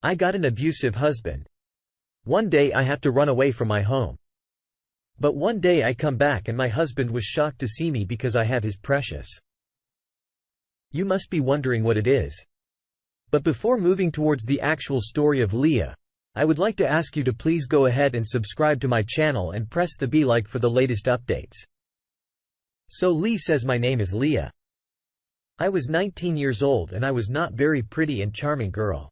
I got an abusive husband. One day I have to run away from my home. But one day I come back and my husband was shocked to see me because I have his precious. You must be wondering what it is. But before moving towards the actual story of Leah, I would like to ask you to please go ahead and subscribe to my channel and press the bell icon for the latest updates. So Lee says my name is Leah. I was 19 years old and I was not very pretty and charming girl.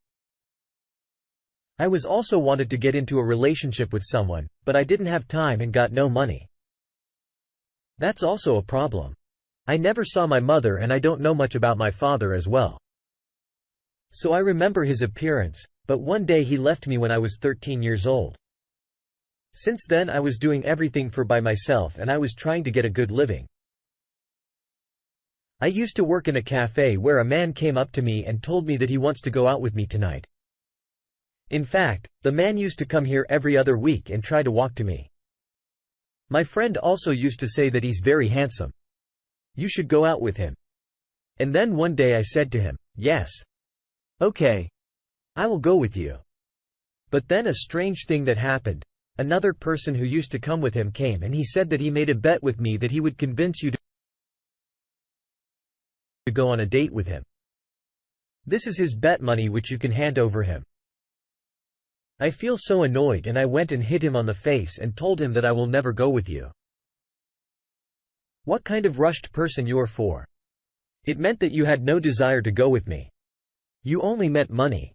I was also wanted to get into a relationship with someone, but I didn't have time and got no money. That's also a problem. I never saw my mother and I don't know much about my father as well. So I remember his appearance, but one day he left me when I was 13 years old. Since then I was doing everything by myself and I was trying to get a good living. I used to work in a cafe where a man came up to me and told me that he wants to go out with me tonight. In fact, the man used to come here every other week and try to walk to me. My friend also used to say that he's very handsome. You should go out with him. And then one day I said to him, yes. Okay. I will go with you. But then a strange thing that happened. Another person who used to come with him came and he said that he made a bet with me that he would convince you to go on a date with him. This is his bet money which you can hand over him. I feel so annoyed and I went and hit him on the face and told him that I will never go with you. What kind of rushed person you are for? It meant that you had no desire to go with me. You only meant money.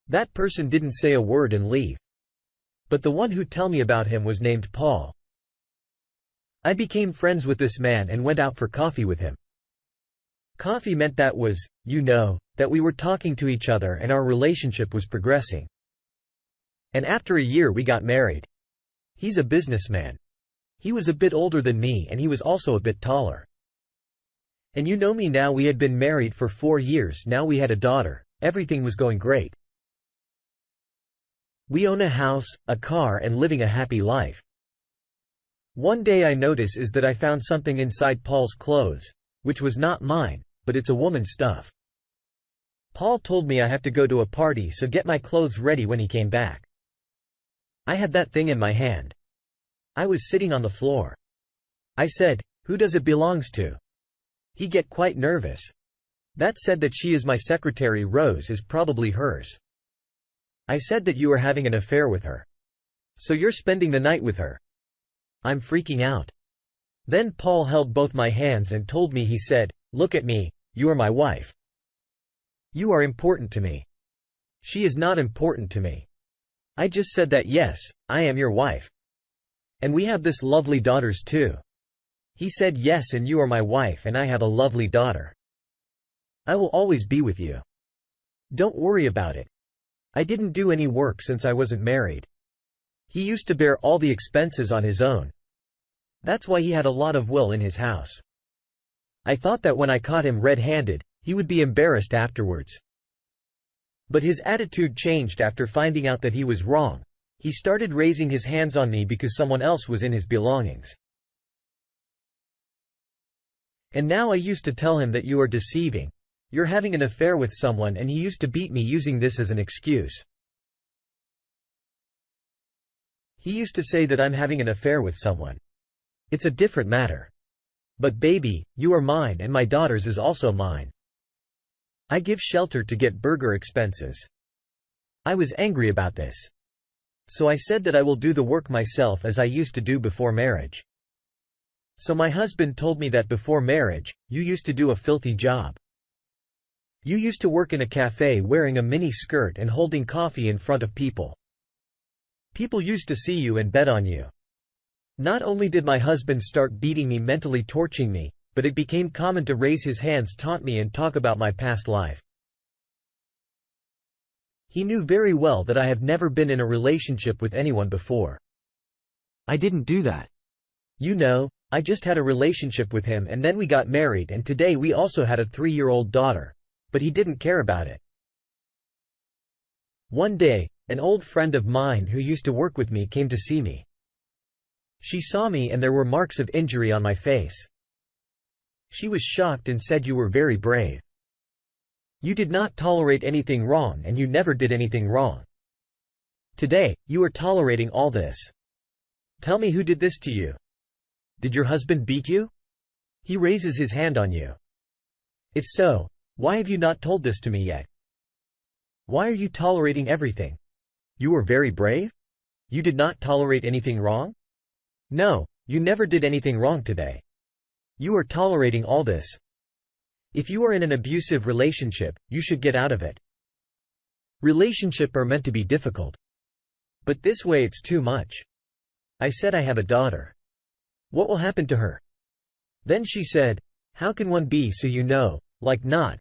That person didn't say a word and leave. But the one who tell me about him was named Paul. I became friends with this man and went out for coffee with him. Coffee meant that we were talking to each other and our relationship was progressing. And after a year we got married. He's a businessman. He was a bit older than me and he was also a bit taller. And you know me now, we had been married for 4 years now, we had a daughter, everything was going great. We own a house, a car and living a happy life. One day I notice is that I found something inside Paul's clothes, which was not mine, but it's a woman's stuff. Paul told me I have to go to a party so get my clothes ready when he came back. I had that thing in my hand. I was sitting on the floor. I said, who does it belongs to? He get quite nervous. That said that she is my secretary, Rose is probably hers. I said that you are having an affair with her. So you're spending the night with her. I'm freaking out. Then Paul held both my hands and told me, he said, look at me, you are my wife. You are important to me. She is not important to me. I just said that yes, I am your wife. And we have this lovely daughters too. He said yes, and you are my wife and I have a lovely daughter. I will always be with you. Don't worry about it. I didn't do any work since I wasn't married. He used to bear all the expenses on his own. That's why he had a lot of will in his house. I thought that when I caught him red-handed, he would be embarrassed afterwards. But his attitude changed after finding out that he was wrong. He started raising his hands on me because someone else was in his belongings. And now I used to tell him that you are deceiving. You're having an affair with someone, and he used to beat me using this as an excuse. He used to say that I'm having an affair with someone. It's a different matter. But baby, you are mine and my daughter's is also mine. I give shelter to get burger expenses. I was angry about this. So I said that I will do the work myself as I used to do before marriage. So my husband told me that before marriage, you used to do a filthy job. You used to work in a cafe wearing a mini skirt and holding coffee in front of people. People used to see you and bet on you. Not only did my husband start beating me, mentally torturing me, but it became common to raise his hands, taunt me and talk about my past life. He knew very well that I have never been in a relationship with anyone before. I didn't do that. You know, I just had a relationship with him and then we got married, and today we also had a 3-year-old daughter. But he didn't care about it. One day, an old friend of mine who used to work with me came to see me. She saw me and there were marks of injury on my face. She was shocked and said, you were very brave. You did not tolerate anything wrong and you never did anything wrong. Today, you are tolerating all this. Tell me who did this to you. Did your husband beat you? He raises his hand on you. If so, why have you not told this to me yet? Why are you tolerating everything? You were very brave? You did not tolerate anything wrong? No, you never did anything wrong today. You are tolerating all this. If you are in an abusive relationship, you should get out of it. Relationships are meant to be difficult. But this way it's too much. I said I have a daughter. What will happen to her? Then she said, how can one be so like not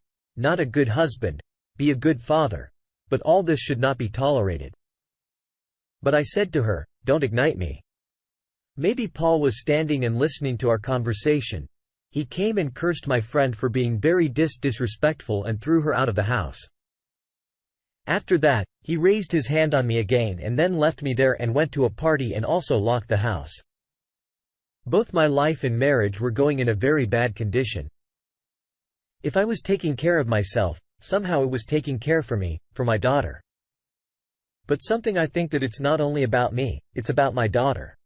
a good husband, be a good father, but all this should not be tolerated. But I said to her, don't ignite me. Maybe Paul was standing and listening to our conversation. He came and cursed my friend for being very disrespectful and threw her out of the house. After that, he raised his hand on me again and then left me there and went to a party and also locked the house. Both my life and marriage were going in a very bad condition. If I was taking care of myself, somehow it was taking care for me, for my daughter. But something I think that it's not only about me, it's about my daughter.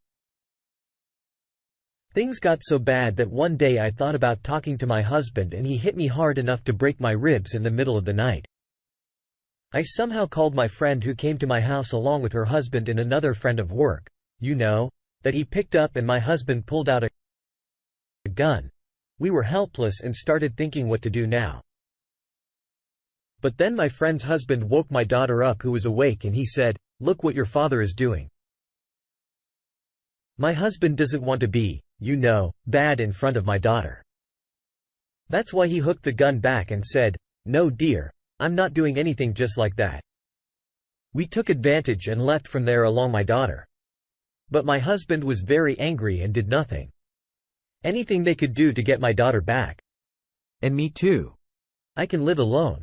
Things got so bad that one day I thought about talking to my husband and he hit me hard enough to break my ribs in the middle of the night. I somehow called my friend who came to my house along with her husband and another friend of work, that he picked up and my husband pulled out a gun. We were helpless and started thinking what to do now. But then my friend's husband woke my daughter up who was awake and he said, look what your father is doing. My husband doesn't want to be, bad in front of my daughter. That's why he hooked the gun back and said, no dear, I'm not doing anything just like that. We took advantage and left from there along my daughter. But my husband was very angry and did nothing. Anything they could do to get my daughter back. And me too. I can live alone.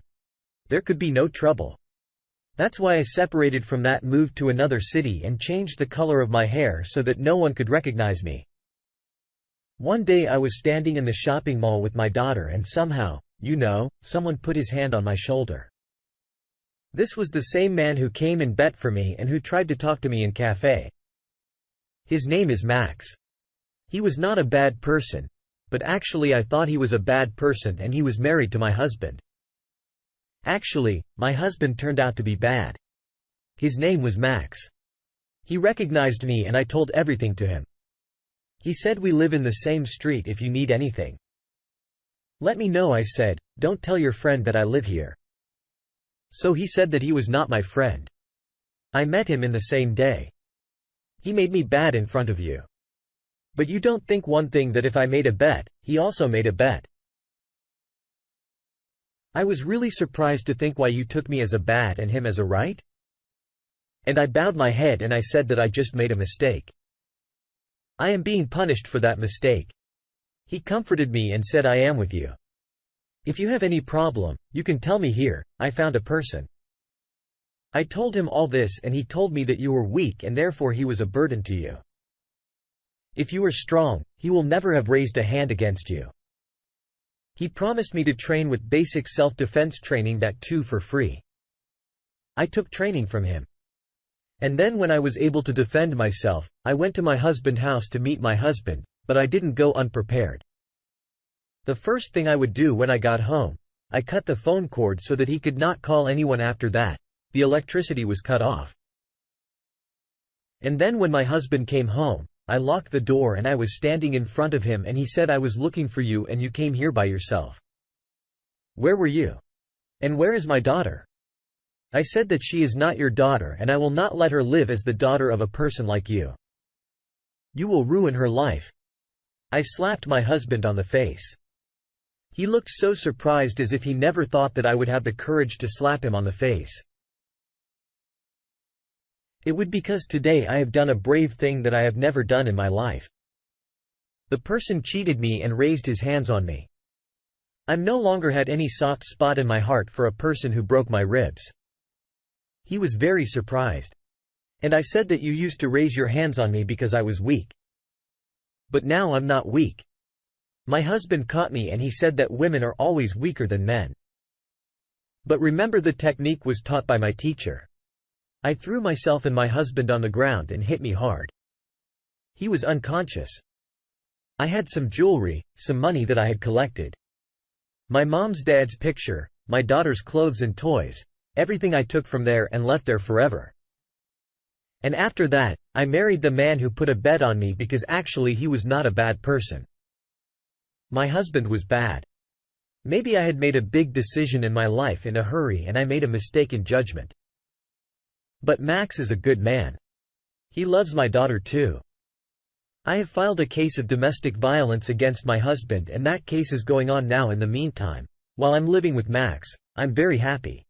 There could be no trouble. That's why I separated from that, moved to another city and changed the color of my hair so that no one could recognize me. One day I was standing in the shopping mall with my daughter and somehow, someone put his hand on my shoulder. This was the same man who came and bet for me and who tried to talk to me in cafe. His name is Max. He was not a bad person, but actually I thought he was a bad person and he was married to my husband. Actually, my husband turned out to be bad. His name was Max. He recognized me and I told everything to him. He said we live in the same street if you need anything. Let me know, I said, don't tell your friend that I live here. So he said that he was not my friend. I met him in the same day. He made me bad in front of you. But you don't think one thing that if I made a bet, he also made a bet. I was really surprised to think why you took me as a bad and him as a right? And I bowed my head and I said that I just made a mistake. I am being punished for that mistake. He comforted me and said I am with you. If you have any problem, you can tell me here, I found a person. I told him all this and he told me that you were weak and therefore he was a burden to you. If you were strong, he will never have raised a hand against you. He promised me to train with basic self-defense training, that too for free. I took training from him. And then when I was able to defend myself, I went to my husband's house to meet my husband, but I didn't go unprepared. The first thing I would do when I got home, I cut the phone cord so that he could not call anyone after that. The electricity was cut off. And then when my husband came home, I locked the door and I was standing in front of him and he said I was looking for you and you came here by yourself. Where were you? And where is my daughter? I said that she is not your daughter and I will not let her live as the daughter of a person like you. You will ruin her life. I slapped my husband on the face. He looked so surprised as if he never thought that I would have the courage to slap him on the face. It would because today I have done a brave thing that I have never done in my life. The person cheated me and raised his hands on me. I'm no longer had any soft spot in my heart for a person who broke my ribs. He was very surprised. And I said that you used to raise your hands on me because I was weak. But now I'm not weak. My husband caught me and he said that women are always weaker than men. But remember, the technique was taught by my teacher. I threw myself and my husband on the ground and hit me hard. He was unconscious. I had some jewelry, some money that I had collected. My mom's dad's picture, my daughter's clothes and toys, everything I took from there and left there forever. And after that, I married the man who put a bet on me because actually he was not a bad person. My husband was bad. Maybe I had made a big decision in my life in a hurry and I made a mistaken judgment. But Max is a good man. He loves my daughter too. I have filed a case of domestic violence against my husband and that case is going on now. In the meantime, while I'm living with Max, I'm very happy.